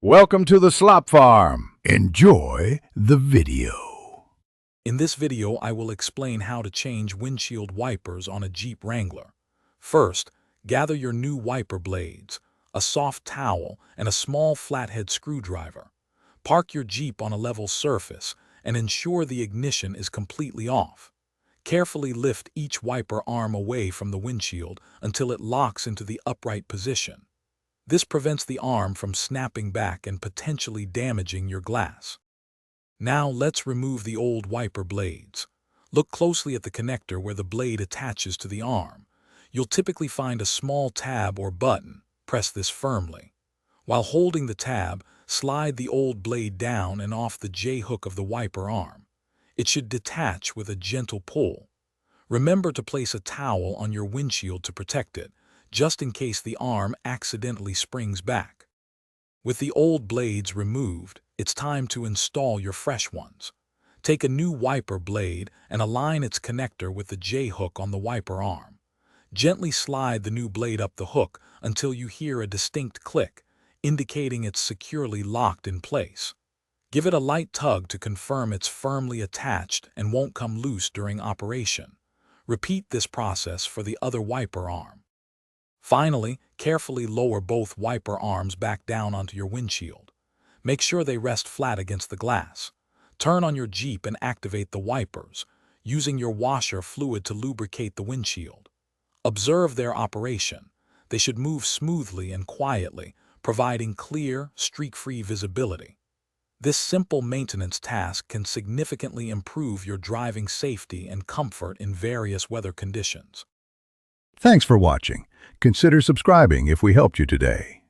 Welcome to the Slop Farm. Enjoy the video. In this video, I will explain how to change windshield wipers on a Jeep Wrangler. First, gather your new wiper blades, a soft towel, and a small flathead screwdriver. Park your Jeep on a level surface and ensure the ignition is completely off. Carefully lift each wiper arm away from the windshield until it locks into the upright position. This prevents the arm from snapping back and potentially damaging your glass. Now let's remove the old wiper blades. Look closely at the connector where the blade attaches to the arm. You'll typically find a small tab or button. Press this firmly. While holding the tab, slide the old blade down and off the J-hook of the wiper arm. It should detach with a gentle pull. Remember to place a towel on your windshield to protect it, just in case the arm accidentally springs back. With the old blades removed, it's time to install your fresh ones. Take a new wiper blade and align its connector with the J-hook on the wiper arm. Gently slide the new blade up the hook until you hear a distinct click, indicating it's securely locked in place. Give it a light tug to confirm it's firmly attached and won't come loose during operation. Repeat this process for the other wiper arm. Finally, carefully lower both wiper arms back down onto your windshield. Make sure they rest flat against the glass. Turn on your Jeep and activate the wipers, using your washer fluid to lubricate the windshield. Observe their operation. They should move smoothly and quietly, providing clear, streak-free visibility. This simple maintenance task can significantly improve your driving safety and comfort in various weather conditions. Thanks for watching. Consider subscribing if we helped you today.